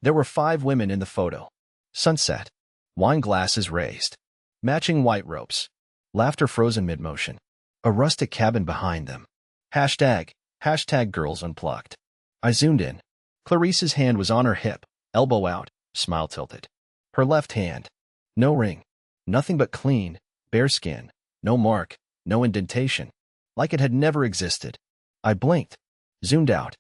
There were 5 women in the photo. Sunset. Wine glasses raised. Matching white ropes. Laughter frozen mid-motion. A rustic cabin behind them. Hashtag girls unplugged. I zoomed in. Clarice's hand was on her hip, elbow out, smile tilted. Her left hand. No ring. Nothing but clean, bare skin. No mark, no indentation. Like it had never existed. I blinked. Zoomed out.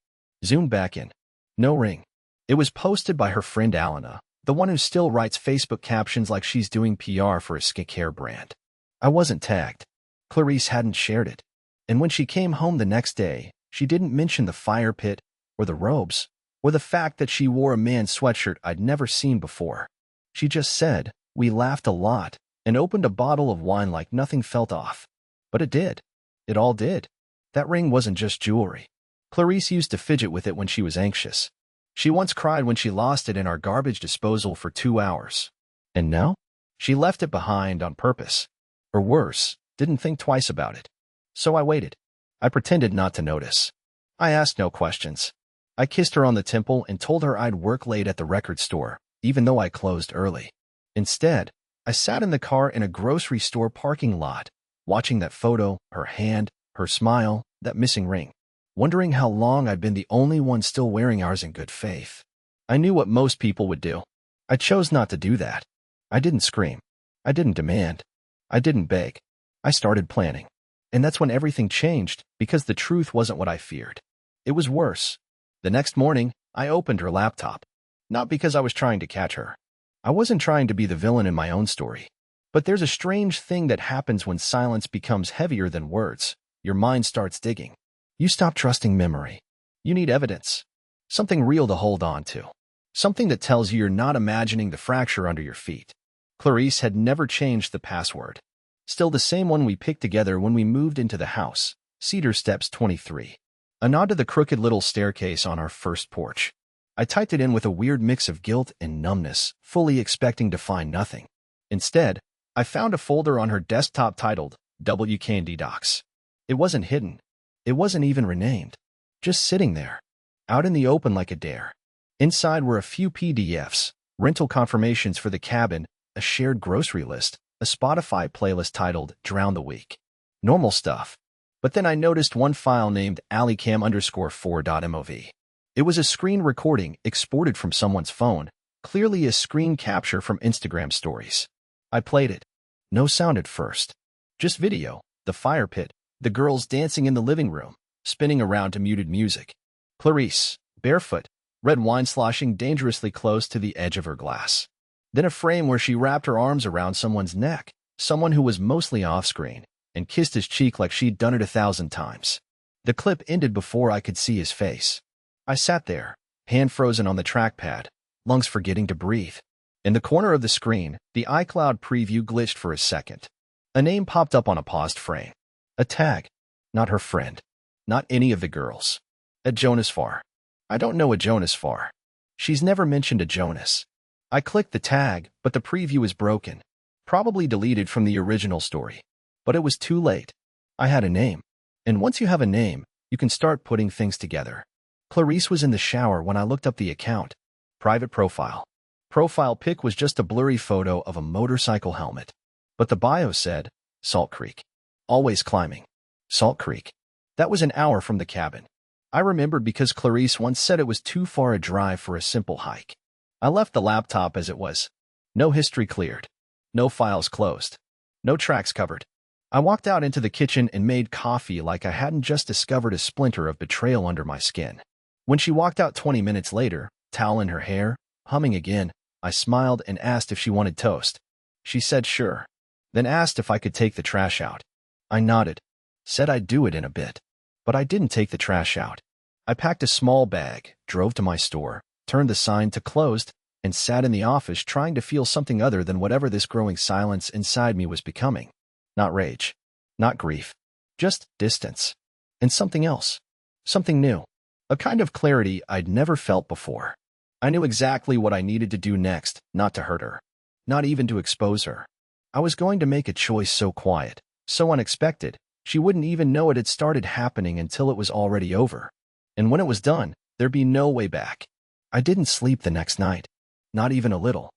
Zoomed back in. No ring. It was posted by her friend Alana, the one who still writes Facebook captions like she's doing PR for a skincare brand. I wasn't tagged. Clarice hadn't shared it. And when she came home the next day, she didn't mention the fire pit, or the robes, or the fact that she wore a man's sweatshirt I'd never seen before. She just said, "We laughed a lot," and opened a bottle of wine like nothing felt off. But it did. It all did. That ring wasn't just jewelry. Clarice used to fidget with it when she was anxious. She once cried when she lost it in our garbage disposal for 2 hours. And now? She left it behind on purpose. Or worse, didn't think twice about it. So I waited. I pretended not to notice. I asked no questions. I kissed her on the temple and told her I'd work late at the record store, even though I closed early. Instead, I sat in the car in a grocery store parking lot, watching that photo, her hand, her smile, that missing ring, wondering how long I'd been the only one still wearing ours in good faith. I knew what most people would do. I chose not to do that. I didn't scream. I didn't demand. I didn't beg. I started planning. And that's when everything changed, because the truth wasn't what I feared. It was worse. The next morning, I opened her laptop. Not because I was trying to catch her. I wasn't trying to be the villain in my own story. But there's a strange thing that happens when silence becomes heavier than words. Your mind starts digging. You stop trusting memory. You need evidence. Something real to hold on to. Something that tells you you're not imagining the fracture under your feet. Clarice had never changed the password. Still the same one we picked together when we moved into the house, Cedar Steps 23. A nod to the crooked little staircase on our first porch. I typed it in with a weird mix of guilt and numbness, fully expecting to find nothing. Instead, I found a folder on her desktop titled W Candy Docs. It wasn't hidden. It wasn't even renamed. Just sitting there, out in the open like a dare. Inside were a few PDFs, rental confirmations for the cabin, a shared grocery list, a Spotify playlist titled Drown the Week. Normal stuff. But then I noticed one file named alleycam_4.mov. It was a screen recording exported from someone's phone, clearly a screen capture from Instagram stories. I played it. No sound at first. Just video, the fire pit, the girls dancing in the living room, spinning around to muted music. Clarice, barefoot, red wine sloshing dangerously close to the edge of her glass. Then a frame where she wrapped her arms around someone's neck, someone who was mostly off-screen, and kissed his cheek like she'd done it 1,000 times. The clip ended before I could see his face. I sat there, hand frozen on the trackpad, lungs forgetting to breathe. In the corner of the screen, the iCloud preview glitched for a second. A name popped up on a paused frame. A tag. Not her friend. Not any of the girls. A Jonas Farr. I don't know a Jonas Farr. She's never mentioned a Jonas. I clicked the tag, but the preview is broken. Probably deleted from the original story. But it was too late. I had a name. And once you have a name, you can start putting things together. Clarice was in the shower when I looked up the account. Private profile. Profile pic was just a blurry photo of a motorcycle helmet. But the bio said, Salt Creek. Always climbing. Salt Creek. That was an hour from the cabin. I remembered because Clarice once said it was too far a drive for a simple hike. I left the laptop as it was. No history cleared. No files closed. No tracks covered. I walked out into the kitchen and made coffee like I hadn't just discovered a splinter of betrayal under my skin. When she walked out 20 minutes later, towel in her hair, humming again, I smiled and asked if she wanted toast. She said sure. Then asked if I could take the trash out. I nodded. Said I'd do it in a bit. But I didn't take the trash out. I packed a small bag, drove to my store, turned the sign to closed, and sat in the office trying to feel something other than whatever this growing silence inside me was becoming. Not rage. Not grief. Just distance. And something else. Something new. A kind of clarity I'd never felt before. I knew exactly what I needed to do next, not to hurt her. Not even to expose her. I was going to make a choice so quiet, so unexpected, she wouldn't even know it had started happening until it was already over. And when it was done, there'd be no way back. I didn't sleep the next night. Not even a little.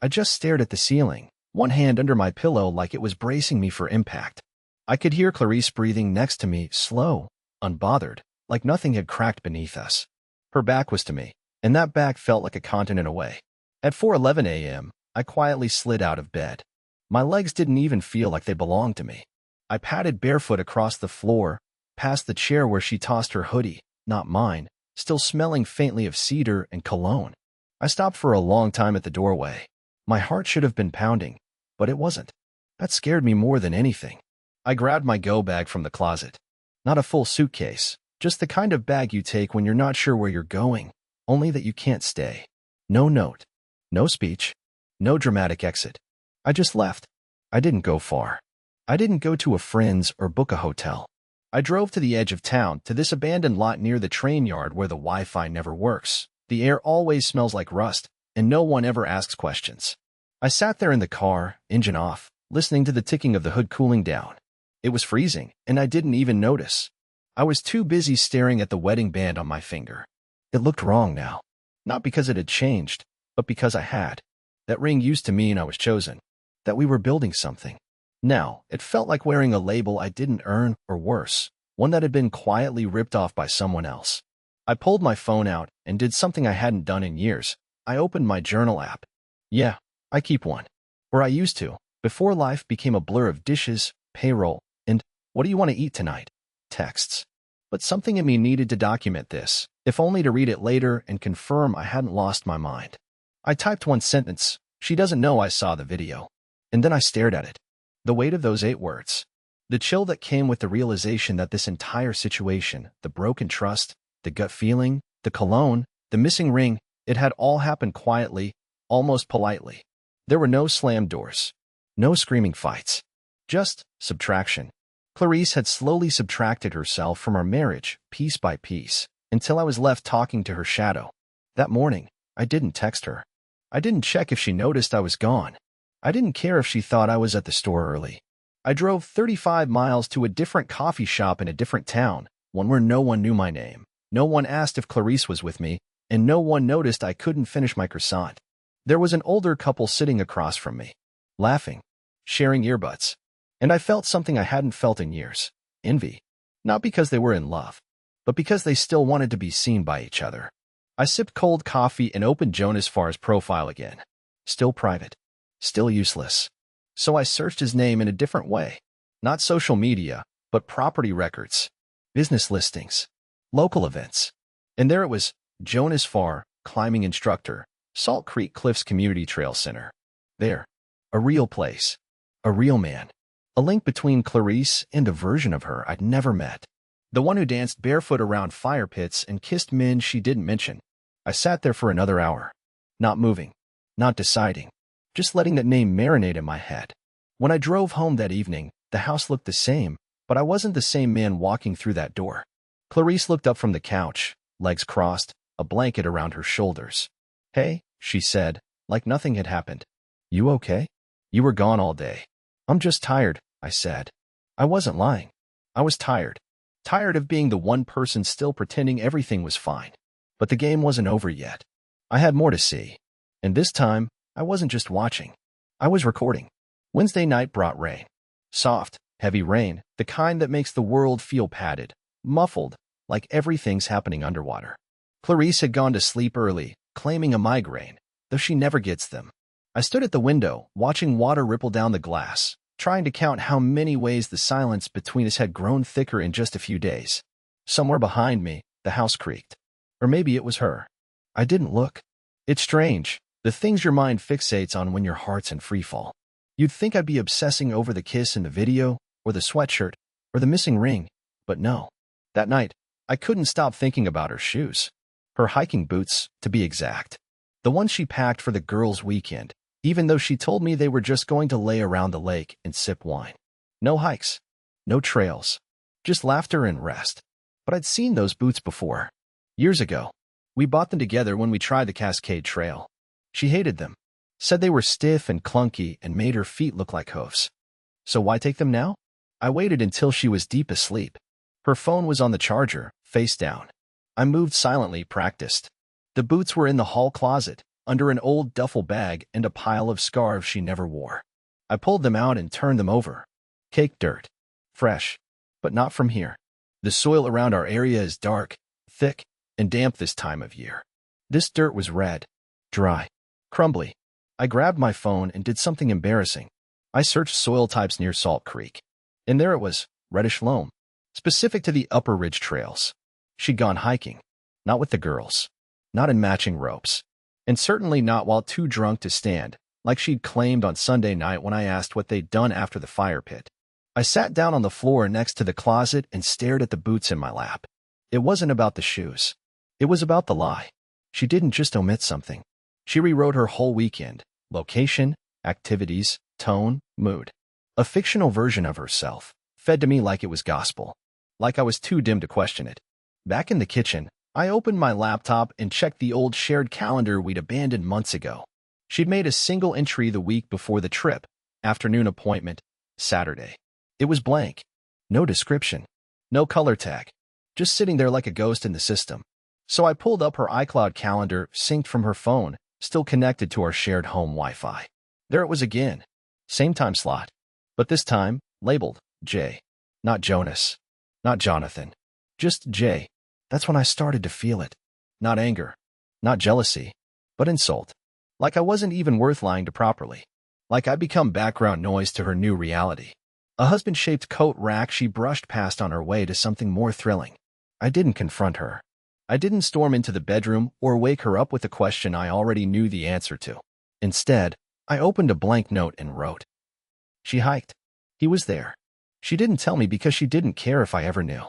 I just stared at the ceiling, one hand under my pillow like it was bracing me for impact. I could hear Clarice breathing next to me, slow, unbothered, like nothing had cracked beneath us. Her back was to me, and that back felt like a continent away. At 4:11 a.m., I quietly slid out of bed. My legs didn't even feel like they belonged to me. I padded barefoot across the floor, past the chair where she tossed her hoodie, not mine, still smelling faintly of cedar and cologne. I stopped for a long time at the doorway. My heart should have been pounding, but it wasn't. That scared me more than anything. I grabbed my go bag from the closet. Not a full suitcase, just the kind of bag you take when you're not sure where you're going, only that you can't stay. No note. No speech. No dramatic exit. I just left. I didn't go far. I didn't go to a friend's or book a hotel. I drove to the edge of town, to this abandoned lot near the train yard where the Wi-Fi never works. The air always smells like rust, and no one ever asks questions. I sat there in the car, engine off, listening to the ticking of the hood cooling down. It was freezing, and I didn't even notice. I was too busy staring at the wedding band on my finger. It looked wrong now. Not because it had changed, but because I had. That ring used to mean I was chosen. That we were building something. Now, it felt like wearing a label I didn't earn, or worse, one that had been quietly ripped off by someone else. I pulled my phone out and did something I hadn't done in years. I opened my journal app. Yeah, I keep one. Or I used to, before life became a blur of dishes, payroll, and what do you want to eat tonight? Texts. But something in me needed to document this, if only to read it later and confirm I hadn't lost my mind. I typed one sentence, "She doesn't know I saw the video." And then I stared at it. The weight of those 8 words. The chill that came with the realization that this entire situation, the broken trust, the gut feeling, the cologne, the missing ring, it had all happened quietly, almost politely. There were no slammed doors. No screaming fights. Just subtraction. Clarice had slowly subtracted herself from our marriage, piece by piece, until I was left talking to her shadow. That morning, I didn't text her. I didn't check if she noticed I was gone. I didn't care if she thought I was at the store early. I drove 35 miles to a different coffee shop in a different town, one where no one knew my name. No one asked if Clarice was with me, and no one noticed I couldn't finish my croissant. There was an older couple sitting across from me, laughing, sharing earbuds. And I felt something I hadn't felt in years. Envy. Not because they were in love, but because they still wanted to be seen by each other. I sipped cold coffee and opened Jonas Farr's profile again. Still private. Still useless. So I searched his name in a different way. Not social media, but property records, business listings, local events. And there it was, Jonas Farr, climbing instructor, Salt Creek Cliffs Community Trail Center. There. A real place. A real man. A link between Clarice and a version of her I'd never met. The one who danced barefoot around fire pits and kissed men she didn't mention. I sat there for another hour. Not moving. Not deciding. Just letting that name marinate in my head. When I drove home that evening, the house looked the same, but I wasn't the same man walking through that door. Clarice looked up from the couch, legs crossed, a blanket around her shoulders. "Hey," she said, like nothing had happened. "You okay? You were gone all day." "I'm just tired," I said. I wasn't lying. I was tired. Tired of being the one person still pretending everything was fine. But the game wasn't over yet. I had more to see. And this time, I wasn't just watching. I was recording. Wednesday night brought rain. Soft, heavy rain, the kind that makes the world feel padded, muffled, like everything's happening underwater. Clarice had gone to sleep early, claiming a migraine, though she never gets them. I stood at the window, watching water ripple down the glass, trying to count how many ways the silence between us had grown thicker in just a few days. Somewhere behind me, the house creaked. Or maybe it was her. I didn't look. It's strange, the things your mind fixates on when your heart's in freefall. You'd think I'd be obsessing over the kiss in the video, or the sweatshirt, or the missing ring, but no. That night, I couldn't stop thinking about her shoes. Her hiking boots, to be exact. The ones she packed for the girls' weekend, even though she told me they were just going to lay around the lake and sip wine. No hikes. No trails. Just laughter and rest. But I'd seen those boots before. Years ago. We bought them together when we tried the Cascade Trail. She hated them. Said they were stiff and clunky and made her feet look like hoofs. So why take them now? I waited until she was deep asleep. Her phone was on the charger, face down. I moved silently, practiced. The boots were in the hall closet, under an old duffel bag and a pile of scarves she never wore. I pulled them out and turned them over. Caked dirt. Fresh. But not from here. The soil around our area is dark, thick, and damp this time of year. This dirt was red, dry, crumbly. I grabbed my phone and did something embarrassing. I searched soil types near Salt Creek. And there it was, reddish loam, specific to the upper ridge trails. She'd gone hiking. Not with the girls. Not in matching ropes. And certainly not while too drunk to stand, like she'd claimed on Sunday night when I asked what they'd done after the fire pit. I sat down on the floor next to the closet and stared at the boots in my lap. It wasn't about the shoes. It was about the lie. She didn't just omit something. She rewrote her whole weekend, location, activities, tone, mood. A fictional version of herself, fed to me like it was gospel. Like I was too dim to question it. Back in the kitchen, I opened my laptop and checked the old shared calendar we'd abandoned months ago. She'd made a single entry the week before the trip, afternoon appointment, Saturday. It was blank. No description. No color tag. Just sitting there like a ghost in the system. So I pulled up her iCloud calendar, synced from her phone, still connected to our shared home Wi-Fi. There it was again. Same time slot. But this time, labeled J. Not Jonas. Not Jonathan. Just J. That's when I started to feel it. Not anger. Not jealousy. But insult. Like I wasn't even worth lying to properly. Like I'd become background noise to her new reality. A husband-shaped coat rack she brushed past on her way to something more thrilling. I didn't confront her. I didn't storm into the bedroom or wake her up with a question I already knew the answer to. Instead, I opened a blank note and wrote. She hiked. He was there. She didn't tell me because she didn't care if I ever knew.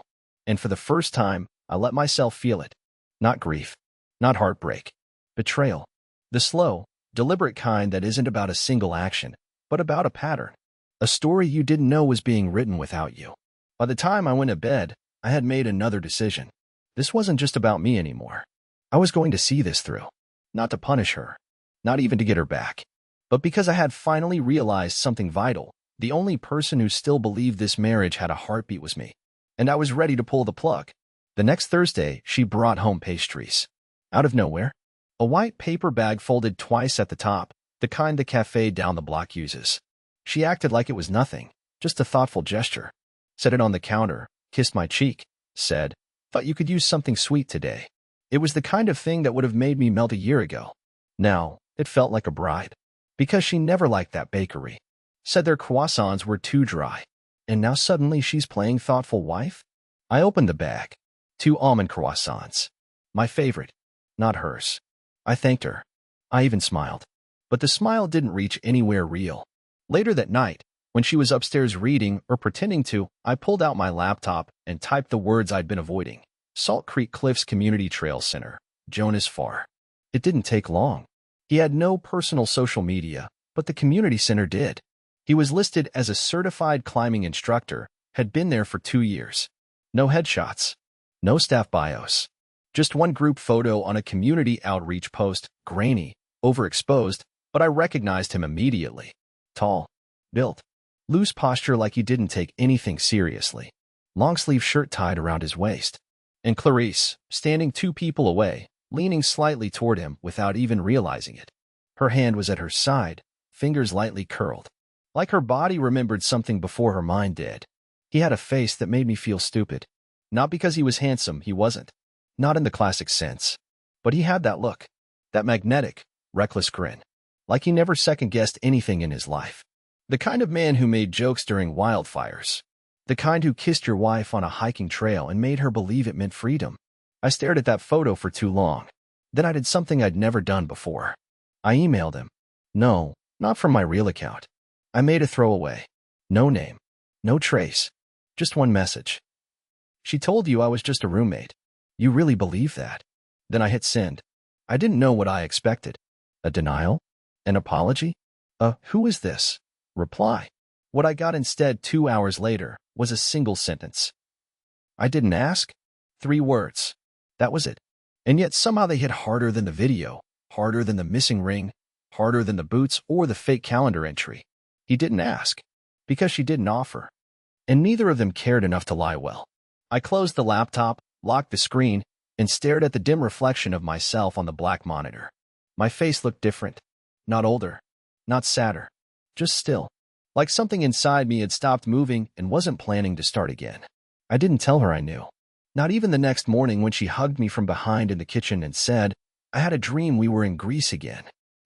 And for the first time, I let myself feel it. Not grief. Not heartbreak. Betrayal. The slow, deliberate kind that isn't about a single action, but about a pattern. A story you didn't know was being written without you. By the time I went to bed, I had made another decision. This wasn't just about me anymore. I was going to see this through. Not to punish her. Not even to get her back. But because I had finally realized something vital, the only person who still believed this marriage had a heartbeat was me. And I was ready to pull the plug. The next Thursday, she brought home pastries. Out of nowhere. A white paper bag folded twice at the top, the kind the cafe down the block uses. She acted like it was nothing, just a thoughtful gesture. Set it on the counter, kissed my cheek, said, "Thought you could use something sweet today." It was the kind of thing that would have made me melt a year ago. Now, it felt like a bribe. Because she never liked that bakery. Said their croissants were too dry. And now suddenly she's playing thoughtful wife? I opened the bag. 2 almond croissants. My favorite. Not hers. I thanked her. I even smiled. But the smile didn't reach anywhere real. Later that night, when she was upstairs reading or pretending to, I pulled out my laptop and typed the words I'd been avoiding. Salt Creek Cliffs Community Trail Center. Jonas Farr. It didn't take long. He had no personal social media, but the community center did. He was listed as a certified climbing instructor, had been there for 2 years. No headshots. No staff bios. Just one group photo on a community outreach post, grainy, overexposed, but I recognized him immediately. Tall. Built. Loose posture like he didn't take anything seriously. Long-sleeve shirt tied around his waist. And Clarice, standing 2 people away, leaning slightly toward him without even realizing it. Her hand was at her side, fingers lightly curled. Like her body remembered something before her mind did. He had a face that made me feel stupid. Not because he was handsome, he wasn't. Not in the classic sense. But he had that look. That magnetic, reckless grin. Like he never second-guessed anything in his life. The kind of man who made jokes during wildfires. The kind who kissed your wife on a hiking trail and made her believe it meant freedom. I stared at that photo for too long. Then I did something I'd never done before. I emailed him. No, not from my real account. I made a throwaway. No name. No trace. Just one message. She told you I was just a roommate. You really believe that? Then I hit send. I didn't know what I expected. A denial? An apology? Who is this? Reply. What I got instead 2 hours later was a single sentence. I didn't ask. 3 words. That was it. And yet somehow they hit harder than the video, harder than the missing ring, harder than the boots or the fake calendar entry. He didn't ask. Because she didn't offer. And neither of them cared enough to lie well. I closed the laptop, locked the screen, and stared at the dim reflection of myself on the black monitor. My face looked different. Not older. Not sadder. Just still. Like something inside me had stopped moving and wasn't planning to start again. I didn't tell her I knew. Not even the next morning when she hugged me from behind in the kitchen and said, "I had a dream we were in Greece again."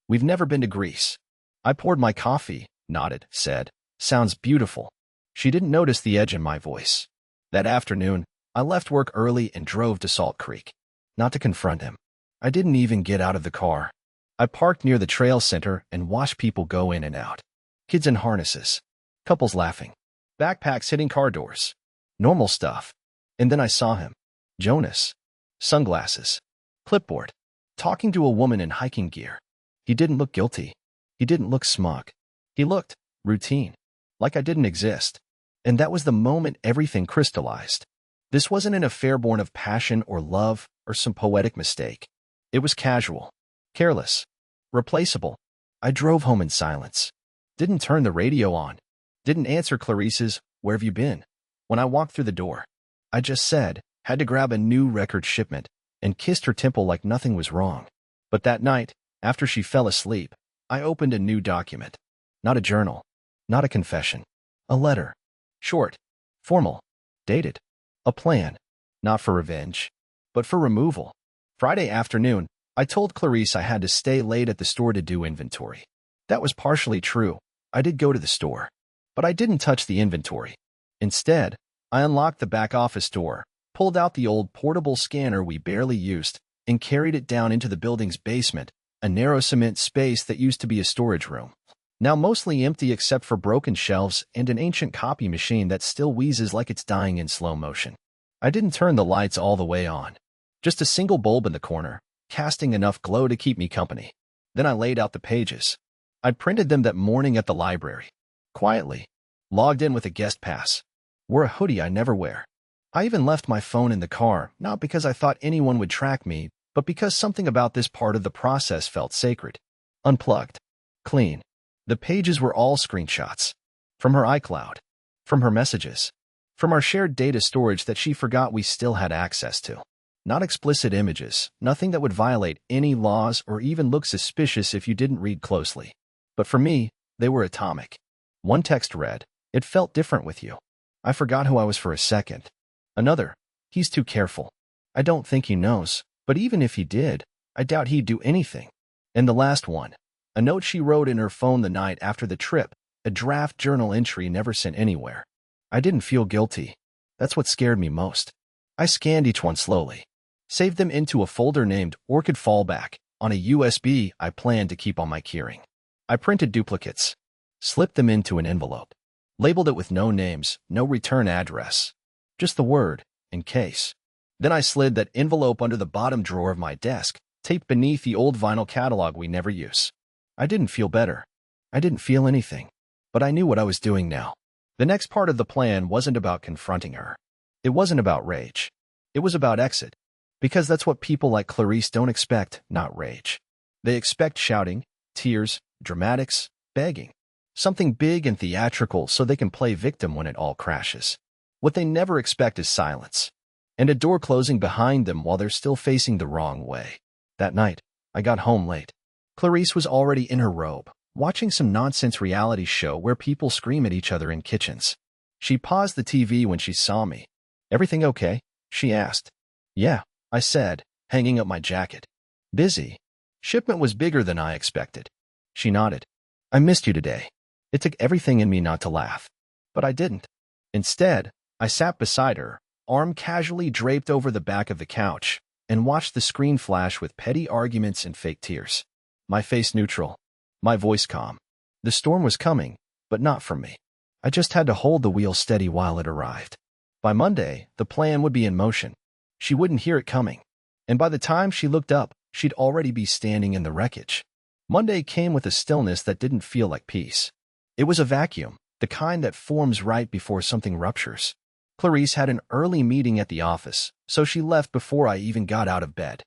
"We've never been to Greece." I poured my coffee, nodded, said, "Sounds beautiful." She didn't notice the edge in my voice. That afternoon, I left work early and drove to Salt Creek. Not to confront him. I didn't even get out of the car. I parked near the trail center and watched people go in and out. Kids in harnesses. Couples laughing. Backpacks hitting car doors. Normal stuff. And then I saw him. Jonas. Sunglasses. Clipboard. Talking to a woman in hiking gear. He didn't look guilty. He didn't look smug. He looked routine. Like I didn't exist. And that was the moment everything crystallized. This wasn't an affair born of passion or love or some poetic mistake. It was casual. Careless. Replaceable. I drove home in silence. Didn't turn the radio on. Didn't answer Clarice's, "Where have you been?" when I walked through the door. I just said, had to grab a new record shipment, and kissed her temple like nothing was wrong. But that night, after she fell asleep, I opened a new document. Not a journal. Not a confession. A letter. Short. Formal. Dated. A plan. Not for revenge, but for removal. Friday afternoon, I told Clarice I had to stay late at the store to do inventory. That was partially true. I did go to the store, but I didn't touch the inventory. Instead, I unlocked the back office door, pulled out the old portable scanner we barely used, and carried it down into the building's basement, a narrow cement space that used to be a storage room. Now mostly empty except for broken shelves and an ancient copy machine that still wheezes like it's dying in slow motion. I didn't turn the lights all the way on. Just a single bulb in the corner, casting enough glow to keep me company. Then I laid out the pages. I'd printed them that morning at the library. Quietly. Logged in with a guest pass. Wore a hoodie I never wear. I even left my phone in the car, not because I thought anyone would track me, but because something about this part of the process felt sacred. Unplugged. Clean. The pages were all screenshots. From her iCloud. From her messages. From our shared data storage that she forgot we still had access to. Not explicit images, nothing that would violate any laws or even look suspicious if you didn't read closely. But for me, they were atomic. One text read, "It felt different with you." I forgot who I was for a second. Another, "He's too careful. I don't think he knows, but even if he did, I doubt he'd do anything." And the last one, a note she wrote in her phone the night after the trip, a draft journal entry never sent anywhere. I didn't feel guilty. That's what scared me most. I scanned each one slowly. Saved them into a folder named Orchid Fallback on a USB I planned to keep on my keyring. I printed duplicates. Slipped them into an envelope. Labeled it with no names, no return address. Just the word, "in case." Then I slid that envelope under the bottom drawer of my desk, taped beneath the old vinyl catalog we never use. I didn't feel better. I didn't feel anything. But I knew what I was doing now. The next part of the plan wasn't about confronting her. It wasn't about rage. It was about exit. Because that's what people like Clarice don't expect, not rage. They expect shouting, tears, dramatics, begging. Something big and theatrical so they can play victim when it all crashes. What they never expect is silence. And a door closing behind them while they're still facing the wrong way. That night, I got home late. Clarice was already in her robe, watching some nonsense reality show where people scream at each other in kitchens. She paused the TV when she saw me. "Everything okay?" she asked. "Yeah," I said, hanging up my jacket. "Busy." Shipment was bigger than I expected. She nodded. "I missed you today." It took everything in me not to laugh. But I didn't. Instead, I sat beside her, arm casually draped over the back of the couch, and watched the screen flash with petty arguments and fake tears. My face neutral. My voice calm. The storm was coming, but not from me. I just had to hold the wheel steady while it arrived. By Monday, the plan would be in motion. She wouldn't hear it coming. And by the time she looked up, she'd already be standing in the wreckage. Monday came with a stillness that didn't feel like peace. It was a vacuum, the kind that forms right before something ruptures. Clarice had an early meeting at the office, so she left before I even got out of bed.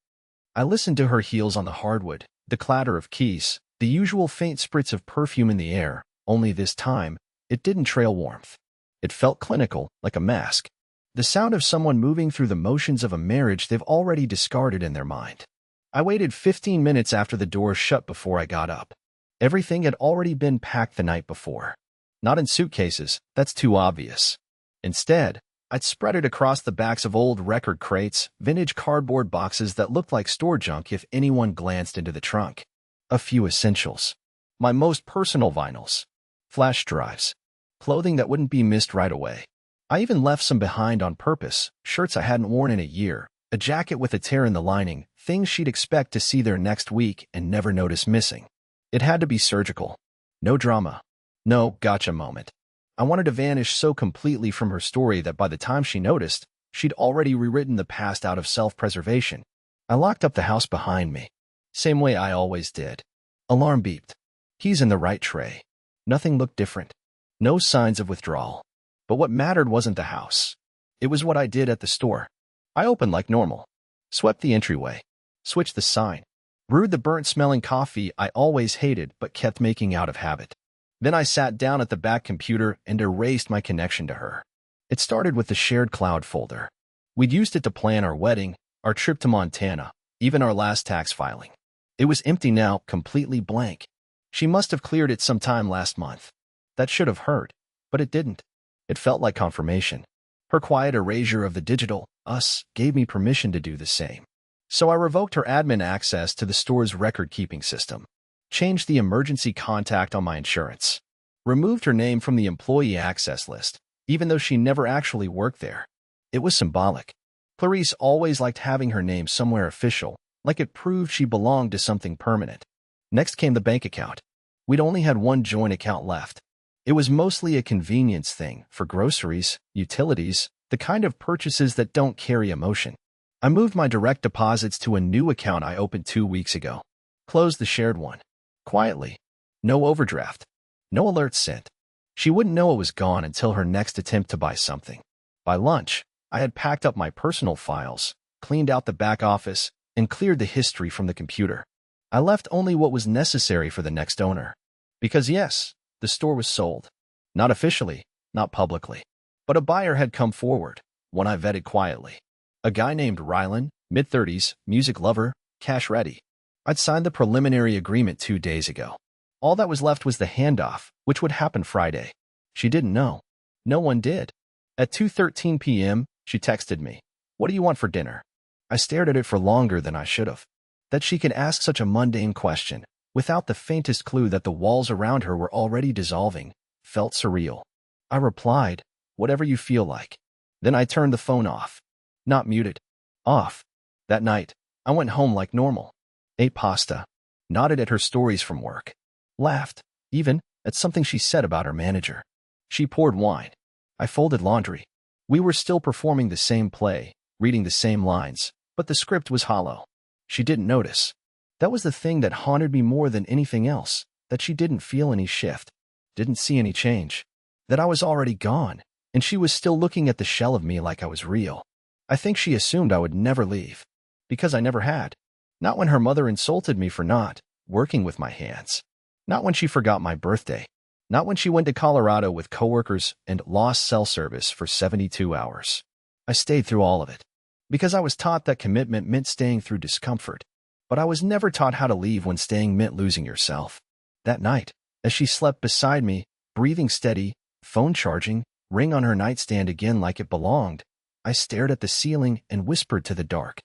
I listened to her heels on the hardwood, the clatter of keys, the usual faint spritz of perfume in the air, only this time, it didn't trail warmth. It felt clinical, like a mask. The sound of someone moving through the motions of a marriage they've already discarded in their mind. I waited 15 minutes after the door shut before I got up. Everything had already been packed the night before. Not in suitcases, that's too obvious. Instead, I'd spread it across the backs of old record crates, vintage cardboard boxes that looked like store junk if anyone glanced into the trunk. A few essentials. My most personal vinyls. Flash drives. Clothing that wouldn't be missed right away. I even left some behind on purpose, shirts I hadn't worn in a year, a jacket with a tear in the lining, things she'd expect to see there next week and never notice missing. It had to be surgical. No drama. No gotcha moment. I wanted to vanish so completely from her story that by the time she noticed, she'd already rewritten the past out of self-preservation. I locked up the house behind me. Same way I always did. Alarm beeped. Keys in the right tray. Nothing looked different. No signs of withdrawal. But what mattered wasn't the house. It was what I did at the store. I opened like normal. Swept the entryway. Switched the sign. Brewed the burnt-smelling coffee I always hated but kept making out of habit. Then I sat down at the back computer and erased my connection to her. It started with the shared cloud folder. We'd used it to plan our wedding, our trip to Montana, even our last tax filing. It was empty now, completely blank. She must have cleared it sometime last month. That should have hurt, but it didn't. It felt like confirmation. Her quiet erasure of the digital us gave me permission to do the same. So I revoked her admin access to the store's record-keeping system. Changed the emergency contact on my insurance. Removed her name from the employee access list, even though she never actually worked there. It was symbolic. Clarice always liked having her name somewhere official, like it proved she belonged to something permanent. Next came the bank account. We'd only had one joint account left. It was mostly a convenience thing for groceries, utilities, the kind of purchases that don't carry emotion. I moved my direct deposits to a new account I opened 2 weeks ago. Closed the shared one. Quietly. No overdraft. No alerts sent. She wouldn't know it was gone until her next attempt to buy something. By lunch, I had packed up my personal files, cleaned out the back office, and cleared the history from the computer. I left only what was necessary for the next owner. Because yes, the store was sold. Not officially, not publicly. But a buyer had come forward, one I vetted quietly. A guy named Rylan, mid-30s, music lover, cash ready. I'd signed the preliminary agreement 2 days ago. All that was left was the handoff, which would happen Friday. She didn't know. No one did. At 2:13 p.m., she texted me, "What do you want for dinner?" I stared at it for longer than I should have. That she could ask such a mundane question, without the faintest clue that the walls around her were already dissolving, felt surreal. I replied, "Whatever you feel like." Then I turned the phone off. Not muted. Off. That night, I went home like normal. Ate pasta. Nodded at her stories from work. Laughed, even, at something she said about her manager. She poured wine. I folded laundry. We were still performing the same play, reading the same lines, but the script was hollow. She didn't notice. That was the thing that haunted me more than anything else, that she didn't feel any shift, didn't see any change, that I was already gone, and she was still looking at the shell of me like I was real. I think she assumed I would never leave, because I never had. Not when her mother insulted me for not working with my hands. Not when she forgot my birthday. Not when she went to Colorado with coworkers and lost cell service for 72 hours. I stayed through all of it. Because I was taught that commitment meant staying through discomfort. But I was never taught how to leave when staying meant losing yourself. That night, as she slept beside me, breathing steady, phone charging, ring on her nightstand again like it belonged, I stared at the ceiling and whispered to the dark,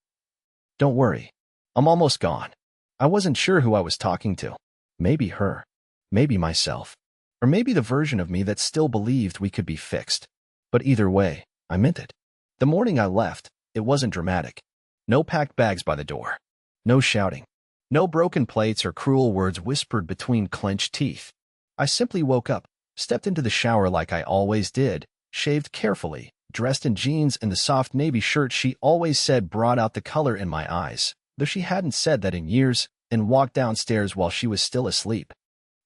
"Don't worry. I'm almost gone." I wasn't sure who I was talking to. Maybe her. Maybe myself. Or maybe the version of me that still believed we could be fixed. But either way, I meant it. The morning I left, it wasn't dramatic. No packed bags by the door. No shouting. No broken plates or cruel words whispered between clenched teeth. I simply woke up, stepped into the shower like I always did, shaved carefully, dressed in jeans and the soft navy shirt she always said brought out the color in my eyes, though she hadn't said that in years, and walked downstairs while she was still asleep.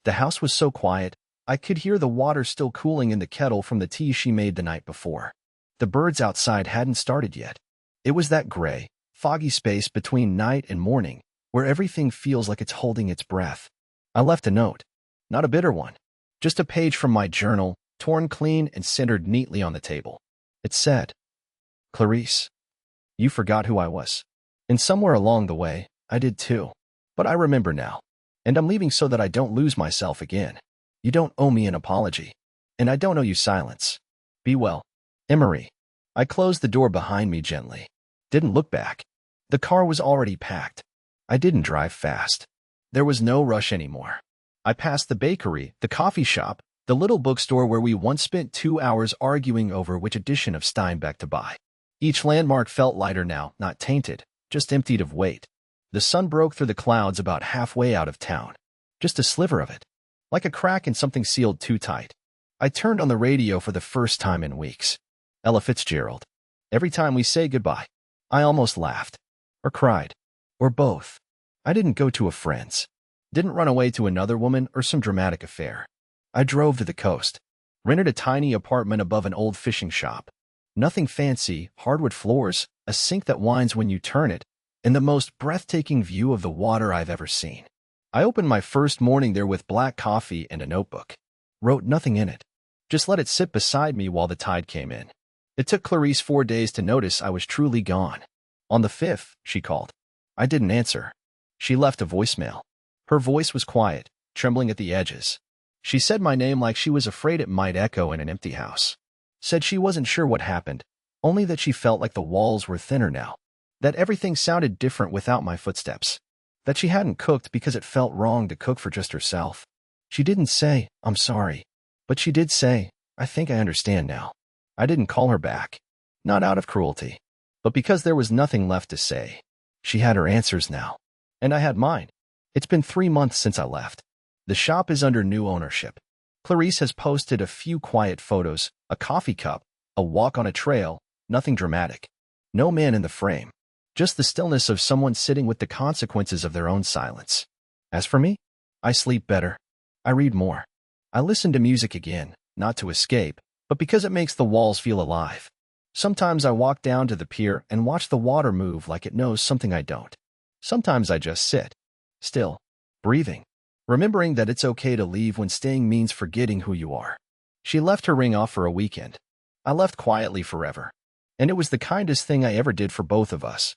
The house was so quiet, I could hear the water still cooling in the kettle from the tea she made the night before. The birds outside hadn't started yet. It was that gray, foggy space between night and morning, where everything feels like it's holding its breath. I left a note. Not a bitter one. Just a page from my journal, torn clean and centered neatly on the table. It said, Clarice, you forgot who I was. And somewhere along the way, I did too. But I remember now. And I'm leaving so that I don't lose myself again. You don't owe me an apology. And I don't owe you silence. Be well. Emery. I closed the door behind me gently. Didn't look back. The car was already packed. I didn't drive fast. There was no rush anymore. I passed the bakery, the coffee shop, the little bookstore where we once spent 2 hours arguing over which edition of Steinbeck to buy. Each landmark felt lighter now, not tainted, just emptied of weight. The sun broke through the clouds about halfway out of town. Just a sliver of it. Like a crack in something sealed too tight. I turned on the radio for the first time in weeks. Ella Fitzgerald. Every time we say goodbye, I almost laughed. Or cried. Or both. I didn't go to a friend's. Didn't run away to another woman or some dramatic affair. I drove to the coast. Rented a tiny apartment above an old fishing shop. Nothing fancy, hardwood floors, a sink that whines when you turn it, and the most breathtaking view of the water I've ever seen. I opened my first morning there with black coffee and a notebook. Wrote nothing in it. Just let it sit beside me while the tide came in. It took Clarice 4 days to notice I was truly gone. On the 5th, she called. I didn't answer. She left a voicemail. Her voice was quiet, trembling at the edges. She said my name like she was afraid it might echo in an empty house. Said she wasn't sure what happened, only that she felt like the walls were thinner now. That everything sounded different without my footsteps. That she hadn't cooked because it felt wrong to cook for just herself. She didn't say, I'm sorry. But she did say, I think I understand now. I didn't call her back. Not out of cruelty. But because there was nothing left to say. She had her answers now. And I had mine. It's been 3 months since I left. The shop is under new ownership. Clarice has posted a few quiet photos, a coffee cup, a walk on a trail, nothing dramatic. No man in the frame. Just the stillness of someone sitting with the consequences of their own silence. As for me, I sleep better. I read more. I listen to music again, not to escape, but because it makes the walls feel alive. Sometimes I walk down to the pier and watch the water move like it knows something I don't. Sometimes I just sit. Still. Breathing. Remembering that it's okay to leave when staying means forgetting who you are. She left her ring off for a weekend. I left quietly forever. And it was the kindest thing I ever did for both of us.